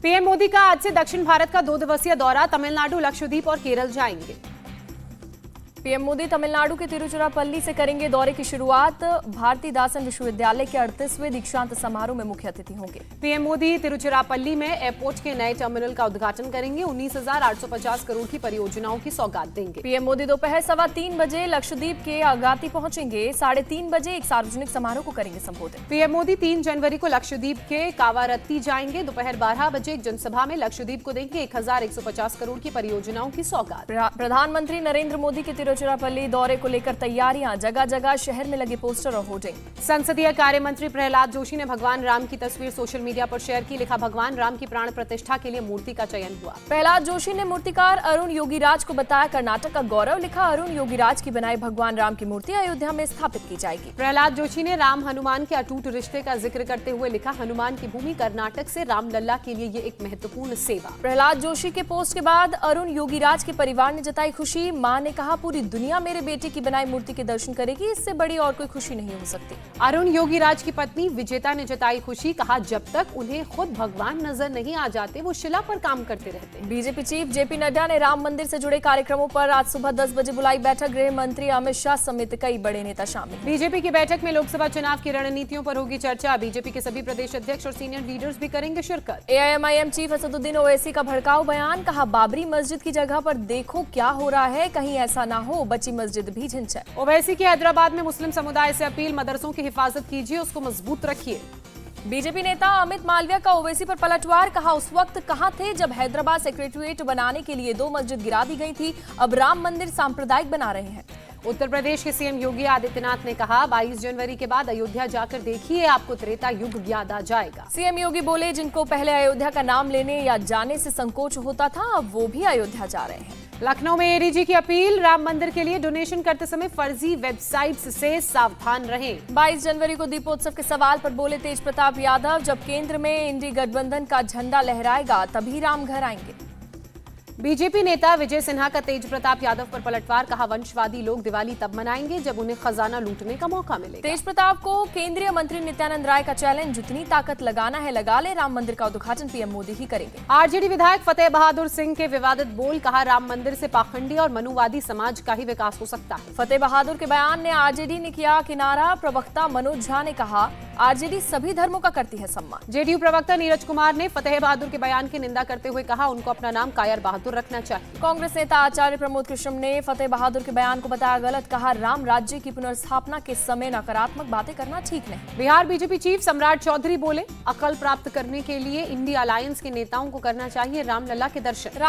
PM Modi का आज से दक्षिण भारत का 2 दिवसीय दौरा, तमिलनाडु, लक्षद्वीप और केरल जाएंगे। पीएम मोदी तमिलनाडु के तिरुचिरापल्ली से करेंगे दौरे की शुरुआत। भारतीदासन विश्वविद्यालय के 38वें दीक्षांत समारोह में मुख्य अतिथि होंगे। पीएम मोदी तिरुचिरापल्ली में एयरपोर्ट के नए टर्मिनल का उद्घाटन करेंगे। 19,850 करोड़ की परियोजनाओं की सौगात देंगे। पीएम मोदी दोपहर 3:15 बजे लक्षद्वीप के अगाती पहुंचेंगे। 3:30 बजे एक सार्वजनिक समारोह को करेंगे संबोधित। पीएम मोदी 3 जनवरी को लक्षद्वीप के कावारत्ती जाएंगे। दोपहर 12 बजे एक जनसभा में लक्षद्वीप को देंगे 1,150 करोड़ की परियोजनाओं की सौगात। प्रधानमंत्री नरेंद्र मोदी के तिरुचिरापल्ली दौरे को लेकर तैयारियां, जगह जगह शहर में लगे पोस्टर और होर्डिंग। संसदीय कार्य मंत्री प्रहलाद जोशी ने भगवान राम की तस्वीर सोशल मीडिया पर शेयर की। लिखा, भगवान राम की प्राण प्रतिष्ठा के लिए मूर्ति का चयन हुआ। प्रहलाद जोशी ने मूर्तिकार अरुण योगीराज को बताया कर्नाटक का गौरव। लिखा, अरुण योगीराज की बनाई भगवान राम की मूर्ति अयोध्या में स्थापित की जाएगी। प्रहलाद जोशी ने राम हनुमान के अटूट रिश्ते का जिक्र करते हुए लिखा, हनुमान की भूमि कर्नाटक से रामलल्ला के लिए ये एक महत्वपूर्ण सेवा। प्रहलाद जोशी के पोस्ट के बाद अरुण योगीराज के परिवार ने जताई खुशी। मां ने कहा, पूरी दुनिया मेरे बेटे की बनाई मूर्ति के दर्शन करेगी, इससे बड़ी और कोई खुशी नहीं हो सकती। अरुण योगीराज की पत्नी विजेता ने जताई खुशी। कहा, जब तक उन्हें खुद भगवान नजर नहीं आ जाते वो शिला पर काम करते रहते हैं। बीजेपी चीफ जेपी नड्डा ने राम मंदिर से जुड़े कार्यक्रमों पर आज सुबह 10 बजे बुलाई बैठक। गृह मंत्री अमित शाह समेत कई बड़े नेता शामिल। बीजेपी की बैठक में लोकसभा चुनाव की रणनीतियों पर होगी चर्चा। बीजेपी के सभी प्रदेश अध्यक्ष और सीनियर लीडर्स भी करेंगे शिरकत। एआईएमआईएम चीफ असदुद्दीन ओवैसी का भड़काऊ बयान। कहा, बाबरी मस्जिद की जगह पर देखो क्या हो रहा है, कहीं ऐसा ना हो बची मस्जिद भी झिंझे। ओवैसी की हैदराबाद में मुस्लिम समुदाय से अपील, मदरसों की हिफाजत कीजिए, उसको मजबूत रखिए। बीजेपी नेता अमित मालविया का ओवैसी पर पलटवार। कहा, उस वक्त कहां थे जब हैदराबाद सेक्रेटरिएट बनाने के लिए 2 मस्जिद गिरा दी गई थी, अब राम मंदिर सांप्रदायिक बना रहे हैं। उत्तर प्रदेश के सीएम योगी आदित्यनाथ ने कहा, 22 जनवरी के बाद अयोध्या जाकर देखिए, आपको त्रेता युग याद आ जाएगा। सीएम योगी बोले, जिनको पहले अयोध्या का नाम लेने या जाने से संकोच होता था, अब वो भी अयोध्या जा रहे हैं। लखनऊ में एडीजी की अपील, राम मंदिर के लिए डोनेशन करते समय फर्जी वेबसाइट्स से सावधान रहें। 22 जनवरी को दीपोत्सव के सवाल पर बोले तेज प्रताप यादव, जब केंद्र में इंडी गठबंधन का झंडा लहराएगा तभी राम घर आएंगे। बीजेपी नेता विजय सिन्हा का तेज प्रताप यादव पर पलटवार। कहा, वंशवादी लोग दिवाली तब मनाएंगे जब उन्हें खजाना लूटने का मौका मिलेगा। तेज प्रताप को केंद्रीय मंत्री नित्यानंद राय का चैलेंज, जितनी ताकत लगाना है लगा ले, राम मंदिर का उद्घाटन पीएम मोदी ही करेंगे। आरजेडी विधायक फतेह बहादुर सिंह के विवादित बोल। कहा, राम मंदिर से पाखंडी और मनुवादी समाज का ही विकास हो सकता है। फतेह बहादुर के बयान ने आरजेडी ने किया किनारा। प्रवक्ता मनोज झा ने कहा, आरजेडी सभी धर्मों का करती है सम्मान। जेडीयू प्रवक्ता नीरज कुमार ने फतेह बहादुर के बयान की निंदा करते हुए कहा, उनको अपना नाम कायर बहादुर रखना चाहिए। कांग्रेस नेता आचार्य प्रमोद कृष्ण ने फतेह बहादुर के बयान को बताया गलत। कहा, राम राज्य की पुनर्स्थापना के समय नकारात्मक बातें करना ठीक नहीं। बिहार बीजेपी चीफ सम्राट चौधरी बोले, अकल प्राप्त करने के लिए इंडिया अलायंस के नेताओं को करना चाहिए रामलला के दर्शन।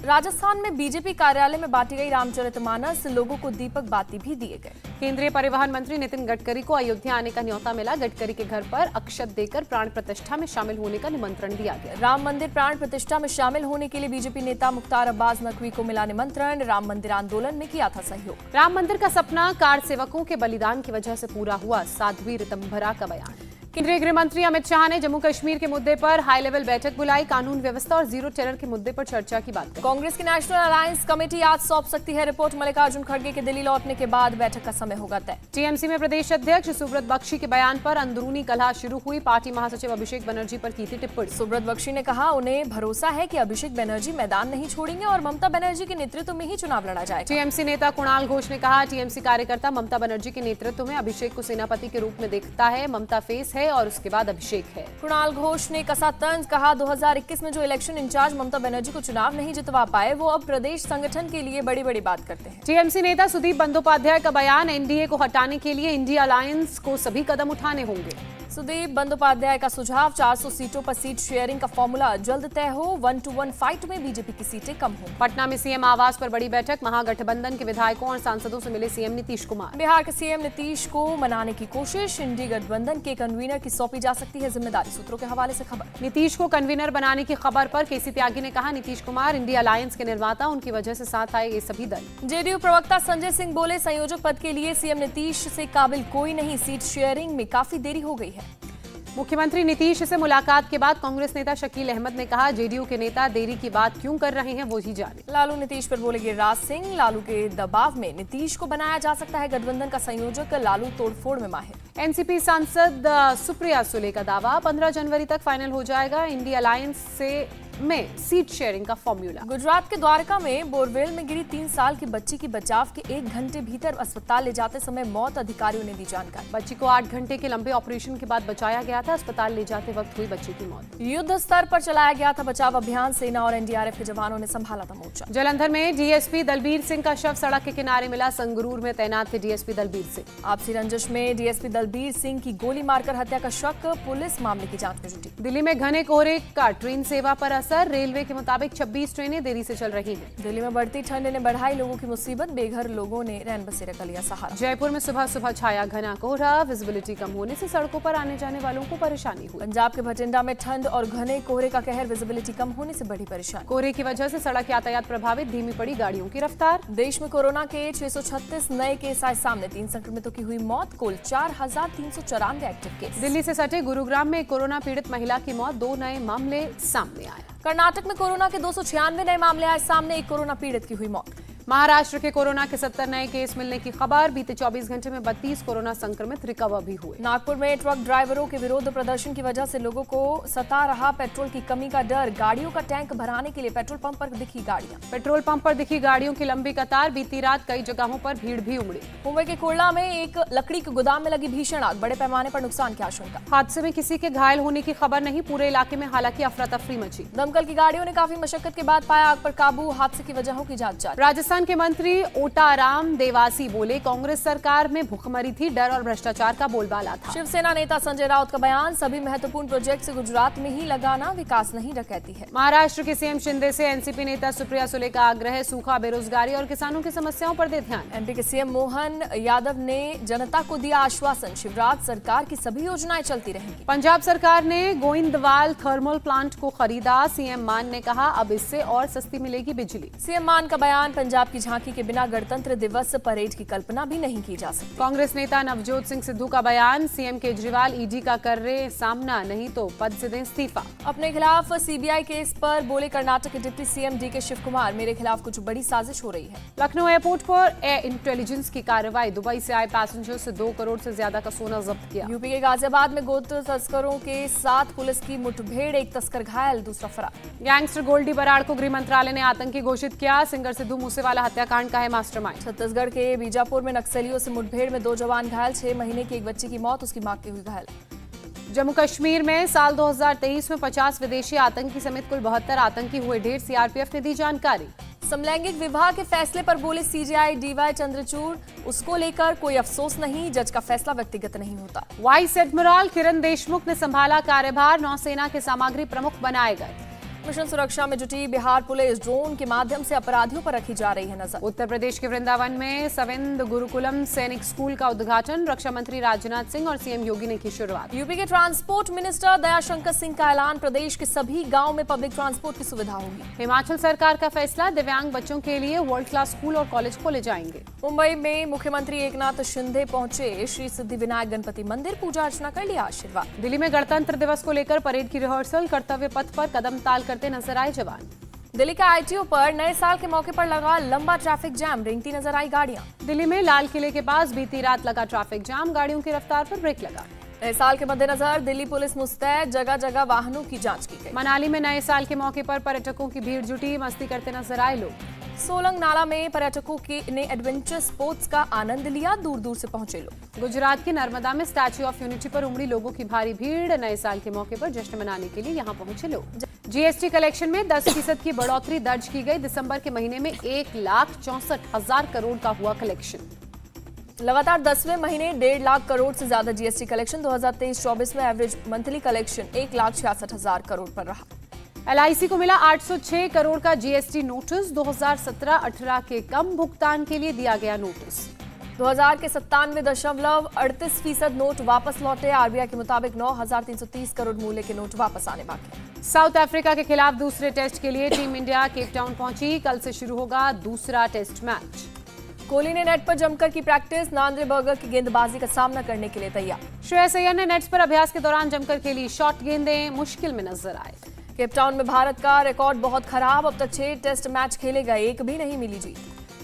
राजस्थान में बीजेपी कार्यालय में बांटी गई रामचरितमानस, लोगों को दीपक बाती भी दिए गए। केंद्रीय परिवहन मंत्री नितिन गडकरी को अयोध्या आने का न्योता मिला। गडकरी के घर पर अक्षत देकर प्राण प्रतिष्ठा में शामिल होने का निमंत्रण दिया गया। राम मंदिर प्राण प्रतिष्ठा में शामिल होने के लिए बीजेपी नेता मुख्तार अब्बास नकवी को मिला निमंत्रण। राम मंदिर आंदोलन में किया था सहयोग। राम मंदिर का सपना कार सेवकों के बलिदान की वजह से पूरा हुआ, साध्वी ऋतंभरा का बयान। केंद्रीय गृह मंत्री अमित शाह ने जम्मू कश्मीर के मुद्दे पर हाई लेवल बैठक बुलाई। कानून व्यवस्था और जीरो टेरर के मुद्दे पर चर्चा की बात कही। कांग्रेस की नेशनल अलायंस कमेटी आज सौंप सकती है रिपोर्ट। मल्लिकार्जुन खड़गे के दिल्ली लौटने के बाद बैठक का समय होगा तय। टीएमसी में प्रदेश अध्यक्ष सुब्रत बख्शी के बयान पर अंदरूनी कलह शुरू हुई। पार्टी महासचिव अभिषेक बनर्जी पर की थी टिप्पणी। सुब्रत बख्शी ने कहा, उन्हें भरोसा है कि अभिषेक बनर्जी मैदान नहीं छोड़ेंगे और ममता बनर्जी के नेतृत्व में ही चुनाव लड़ा जाएगा। टीएमसी नेता कुणाल घोष ने कहा, टीएमसी कार्यकर्ता ममता बनर्जी के नेतृत्व में अभिषेक को सेनापति के रूप में देखता है। ममता फेस है और उसके बाद अभिषेक है। कुणाल घोष ने कसा तंज। कहा, 2021 में जो इलेक्शन इंचार्ज ममता बनर्जी को चुनाव नहीं जितवा पाए, वो अब प्रदेश संगठन के लिए बड़ी बड़ी बात करते हैं। टीएमसी नेता सुदीप बंदोपाध्याय का बयान, एनडीए को हटाने के लिए इंडिया अलायंस को सभी कदम उठाने होंगे। सुदीप बंदोपाध्याय का सुझाव, 400 सीटों पर सीट शेयरिंग का फॉर्मूला जल्द तय हो। 1-to-1 फाइट में बीजेपी की सीटें कम हो। पटना में सीएम आवास पर बड़ी बैठक। महागठबंधन के विधायकों और सांसदों से मिले सीएम नीतीश कुमार। बिहार के सीएम नीतीश को मनाने की कोशिश। इंडी गठबंधन के कन्वीनर की सौंपी जा सकती है जिम्मेदारी, सूत्रों के हवाले से खबर। नीतीश को कन्वीनर बनाने की खबर पर केसी त्यागी ने कहा, नीतीश कुमार इंडिया अलायंस के निर्माता, उनकी वजह से साथ आए ये सभी दल। जेडीयू प्रवक्ता संजय सिंह बोले, संयोजक पद के लिए सीएम नीतीश से काबिल कोई नहीं, सीट शेयरिंग में काफी देरी हो गई है। मुख्यमंत्री नीतीश से मुलाकात के बाद कांग्रेस नेता शकील अहमद ने कहा, जेडीयू के नेता देरी की बात क्यों कर रहे हैं वो ही जाने। लालू नीतीश पर बोले गिरिराज सिंह, लालू के दबाव में नीतीश को बनाया जा सकता है गठबंधन का संयोजक, लालू तोड़फोड़ में माहिर। एनसीपी सांसद सुप्रिया सुले का दावा, 15 जनवरी तक फाइनल हो जाएगा इंडिया अलायंस में सीट शेयरिंग का फॉर्मूला। गुजरात के द्वारका में बोरवेल में गिरी 3 साल की बच्ची की बचाव के 1 घंटे भीतर अस्पताल ले जाते समय मौत, अधिकारियों ने दी जानकारी। बच्ची को 8 घंटे के लंबे ऑपरेशन के बाद बचाया गया था, अस्पताल ले जाते वक्त हुई बच्ची की मौत। युद्ध स्तर पर चलाया गया था बचाव अभियान, सेना और एनडीआरएफ के जवानों ने संभाला था मोर्चा। जालंधर में डीएसपी दलबीर सिंह का शव सड़क के किनारे मिला, संगरूर में तैनात थे डीएसपी दलबीर सिंह। आपसी रंजिश में डीएसपी दलबीर सिंह की गोली मारकर हत्या का शक, पुलिस मामले की जांच में जुटी। दिल्ली में घने कोहरे का ट्रेन सेवा पर असर, रेलवे के मुताबिक 26 ट्रेनें देरी से चल रही हैं। दिल्ली में बढ़ती ठंड ने बढ़ाई लोगों की मुसीबत, बेघर लोगों ने रैन बसेरे का लिया सहारा। जयपुर में सुबह सुबह छाया घना कोहरा, विजिबिलिटी कम होने से सड़कों पर आने जाने वालों को परेशानी हुई। पंजाब के भटिंडा में ठंड और घने कोहरे का कहर, विजिबिलिटी कम होने से बढ़ी परेशानी। कोहरे की वजह से सड़क यातायात प्रभावित, धीमी पड़ी गाड़ियों की रफ्तार। देश में कोरोना के 636 नए केस आए सामने, 3 संक्रमितों की हुई मौत, कुल 4394 एक्टिव केस। दिल्ली से सटे गुरुग्राम में कोरोना पीड़ित महिला की मौत, 2 नए मामले सामने आए। कर्नाटक में कोरोना के 296 नए मामले आए सामने, 1 कोरोना पीड़ित की हुई मौत। महाराष्ट्र के कोरोना के 70 नए केस मिलने की खबर, बीते 24 घंटे में 32 कोरोना संक्रमित रिकवर भी हुए। नागपुर में ट्रक ड्राइवरों के विरोध प्रदर्शन की वजह से लोगों को सता रहा पेट्रोल की कमी का डर, गाड़ियों का टैंक भराने के लिए पेट्रोल पंप पर दिखी गाड़ियां। पेट्रोल पंप पर दिखी गाड़ियों की लंबी कतार, बीती रात कई जगहों पर भीड़ भी उमड़ी। मुंबई के कुर्ला में एक लकड़ी के गोदाम में लगी भीषण आग, बड़े पैमाने पर नुकसान की आशंका। हादसे में किसी के घायल होने की खबर नहीं, पूरे इलाके में हालांकि अफरा तफरी मची। दमकल की गाड़ियों ने काफी मशक्कत के बाद पाया आग पर काबू, हादसे की वजहों की जांच जारी। राजस्थान के मंत्री ओटाराम देवासी बोले, कांग्रेस सरकार में भुखमरी थी, डर और भ्रष्टाचार का बोलबाला था। शिवसेना नेता संजय राउत का बयान, सभी महत्वपूर्ण प्रोजेक्ट से गुजरात में ही लगाना, विकास नहीं डकैती है। महाराष्ट्र के सीएम शिंदे से एनसीपी नेता सुप्रिया सुले का आग्रह, सूखा, बेरोजगारी और किसानों की समस्याओं पर दे ध्यान। एमपी के सीएम मोहन यादव ने जनता को दिया आश्वासन, शिवराज सरकार की सभी योजनाएं चलती रहेंगी। पंजाब सरकार ने गोइंदवाल थर्मल प्लांट को खरीदा, सीएम मान ने कहा अब इससे और सस्ती मिलेगी बिजली। सीएम मान का बयान, पंजाब की झांकी के बिना गणतंत्र दिवस परेड की कल्पना भी नहीं की जा सकती। कांग्रेस नेता नवजोत सिंह सिद्धू का बयान, सीएम केजरीवाल ईडी का कर रहे सामना, नहीं तो पद से दें इस्तीफा। अपने खिलाफ सीबीआई केस पर बोले कर्नाटक के डिप्टी सीएम डीके शिव कुमार, मेरे खिलाफ कुछ बड़ी साजिश हो रही है। लखनऊ एयरपोर्ट पर एयर इंटेलिजेंस की कार्रवाई, दुबई से आए पैसेंजर से 2 करोड़ से ज्यादा का सोना जब्त किया। यूपी के गाजियाबाद में गोत्र तस्करों के साथ पुलिस की मुठभेड़, 1 तस्कर घायल, दूसरा फरार। गैंगस्टर गोल्डी बराड़ को गृह मंत्रालय ने आतंकी घोषित किया, सिंगर सिद्धू मूसेवाला हत्याकांड का है मास्टरमाइंड। छत्तीसगढ़ के बीजापुर में नक्सलियों से मुठभेड़ में 2 जवान घायल, 6 महीने की एक बच्ची की मौत, उसकी मां की हुई घायल। जम्मू कश्मीर में साल 2023 में 50 विदेशी आतंकी समेत कुल 72 आतंकी हुए ढेर, सीआरपीएफ ने दी जानकारी। समलैंगिक विवाह के फैसले पर बोले सीजेआई डीवाई चंद्रचूड़, उसको लेकर कोई अफसोस नहीं, जज का फैसला व्यक्तिगत नहीं होता। वाइस एडमिरल किरण देशमुख ने संभाला कार्यभार, नौसेना के सामग्री प्रमुख बनाए गए। मिशन सुरक्षा में जुटी बिहार पुलिस, ड्रोन के माध्यम से अपराधियों पर रखी जा रही है नजर। उत्तर प्रदेश के वृंदावन में सविंद गुरुकुलम सैनिक स्कूल का उद्घाटन, रक्षा मंत्री राजनाथ सिंह और सीएम योगी ने की शुरुआत। यूपी के ट्रांसपोर्ट मिनिस्टर दयाशंकर सिंह का ऐलान, प्रदेश के सभी गांव में पब्लिक ट्रांसपोर्ट की सुविधा होगी। हिमाचल सरकार का फैसला, दिव्यांग बच्चों के लिए वर्ल्ड क्लास स्कूल और कॉलेज खोले जाएंगे। मुंबई में मुख्यमंत्री एकनाथ शिंदे पहुंचे, श्री सिद्धिविनायक गणपति मंदिर, पूजा अर्चना कर लिया आशीर्वाद। दिल्ली में गणतंत्र दिवस को लेकर परेड की रिहर्सल, कर्तव्य पथ पर कदम ताल करते नजर आए जवान। दिल्ली के आईटीओ पर नए साल के मौके पर लगा लंबा ट्रैफिक जाम, रेंगती नजर आई गाड़ियां। दिल्ली में लाल किले के पास बीती रात लगा ट्रैफिक जाम, गाड़ियों की रफ्तार पर ब्रेक लगा। नए साल के मद्देनजर दिल्ली पुलिस मुस्तैद, जगह जगह वाहनों की जांच की गई। मनाली में नए साल के मौके पर पर्यटकों की भीड़ जुटी, मस्ती करते नजर आए लोग। सोलंग नाला में पर्यटकों ने एडवेंचर स्पोर्ट्स का आनंद लिया, दूर दूर से पहुंचे लोग। गुजरात की नर्मदा में स्टैच्यू ऑफ यूनिटी पर उमड़ी लोगों की भारी भीड़, नए साल के मौके पर जश्न मनाने के लिए यहां पहुंचे लोग। जीएसटी कलेक्शन में 10% की बढ़ोतरी दर्ज की गई, दिसंबर के महीने में 1,64,000 करोड़ का हुआ कलेक्शन। लगातार 10वें महीने 1.5 लाख करोड़ से ज्यादा जीएसटी कलेक्शन, 2023-24 में एवरेज मंथली कलेक्शन 1,66,000 करोड़ पर रहा। एलआईसी को मिला 806 करोड़ का जीएसटी नोटिस, 2017-18 के कम भुगतान के लिए दिया गया नोटिस। 2000 के 97.38% नोट वापस लौटे, आरबीआई के मुताबिक 9,330 करोड़ मूल्य के नोट वापस आने बाकी। साउथ अफ्रीका के खिलाफ दूसरे टेस्ट के लिए टीम इंडिया केप टाउन पहुंची, कल से शुरू होगा दूसरा टेस्ट मैच। कोहली ने नेट पर जमकर की प्रैक्टिस, नांद्रे बर्गर की गेंदबाजी का सामना करने के लिए तैयार। श्रेयस अय्यर ने नेट्स पर अभ्यास के दौरान जमकर खेली, शॉर्ट गेंदें मुश्किल में नजर आए। केपटाउन में भारत का रिकॉर्ड बहुत खराब, अब तक 6 टेस्ट मैच खेले गए, एक भी नहीं मिली जीत।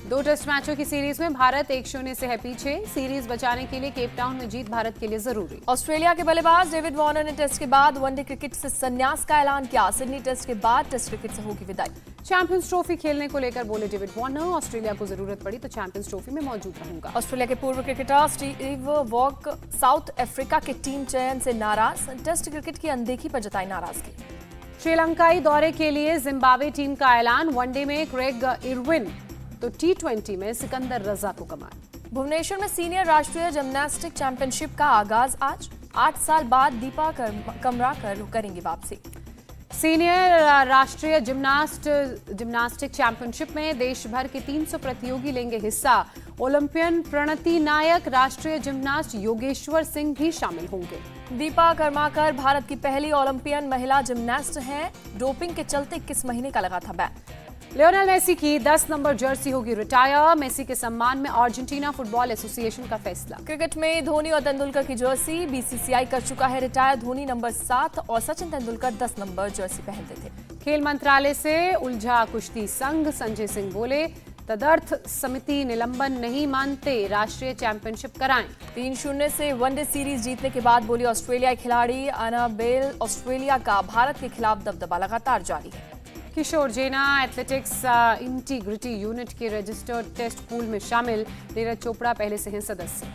2 टेस्ट मैचों की सीरीज में भारत 1-0 से है पीछे। सीरीज बचाने के लिए केपटाउन में जीत भारत के लिए जरूरी। ऑस्ट्रेलिया के बल्लेबाज डेविड वार्नर ने टेस्ट के बाद वनडे क्रिकेट से संन्यास का ऐलान किया। सिडनी टेस्ट के बाद टेस्ट क्रिकेट से होगी विदाई। चैंपियंस ट्रॉफी खेलने को लेकर बोले डेविड वार्नर, ऑस्ट्रेलिया को जरूरत पड़ी तो चैंपियंस ट्रॉफी में मौजूद रहूंगा। ऑस्ट्रेलिया के पूर्व cricketer Steve Waugh south Africa के टीम चयन से नाराज, टेस्ट क्रिकेट की अनदेखी पर जताई नाराजगी। श्रीलंकाई दौरे के लिए जिम्बाब्वे टीम का ऐलान, वनडे में क्रेग इरविन तो T20 में सिकंदर रजा को कमान। भुवनेश्वर में सीनियर राष्ट्रीय जिम्नास्टिक चैंपियनशिप का आगाज आज, 8 साल बाद दीपा कमराकर करेंगी वापसी। सीनियर राष्ट्रीय जिम्नास्टिक चैंपियनशिप में देश भर के 300 प्रतियोगी लेंगे हिस्सा। ओलंपियन प्रणति नायक, राष्ट्रीय जिम्नास्ट योगेश्वर सिंह भी शामिल होंगे। दीपा कर्माकर भारत की पहली ओलंपियन महिला जिम्नास्ट हैं। डोपिंग के चलते 21 महीने का लगा था बैन। लियोनेल मेसी की 10 नंबर जर्सी होगी रिटायर, मेसी के सम्मान में अर्जेंटीना फुटबॉल एसोसिएशन का फैसला। क्रिकेट में धोनी और तेंदुलकर की जर्सी बीसीसीआई कर चुका है रिटायर। धोनी नंबर 7 और सचिन तेंदुलकर 10 नंबर जर्सी पहनते थे। खेल मंत्रालय से उलझा कुश्ती संघ, संजय सिंह बोले तदर्थ समिति निलंबन नहीं मानते, राष्ट्रीय चैंपियनशिप कराएं। 3-0 से वनडे सीरीज जीतने के बाद बोली ऑस्ट्रेलियाई खिलाड़ी अनाबेल, ऑस्ट्रेलिया का भारत के खिलाफ दबदबा लगातार जारी है। किशोर जेना एथलेटिक्स इंटीग्रिटी यूनिट के रजिस्टर्ड टेस्ट पूल में शामिल, नीरज चोपड़ा पहले से हैं सदस्य।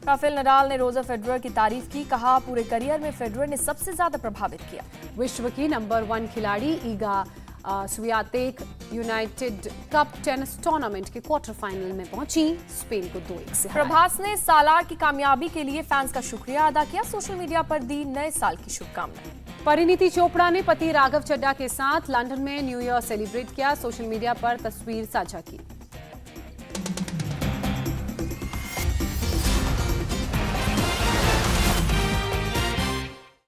राफेल नडाल ने रोजर फेडरर की तारीफ की, कहा पूरे करियर में फेडरर ने सबसे ज्यादा प्रभावित किया। विश्व की नंबर 1 खिलाड़ी ईगा Swiatek United cup tennis tournament के क्वार्टर फाइनल में पहुंची, स्पेन को 2-1 से हराया। प्रभास ने सालार की कामयाबी के लिए फैंस का शुक्रिया अदा किया, सोशल मीडिया पर दी नए साल की शुभकामनाएं। परिणीति चोपड़ा ने पति राघव चड्ढा के साथ लंदन में न्यू ईयर सेलिब्रेट किया, सोशल मीडिया पर तस्वीर साझा की।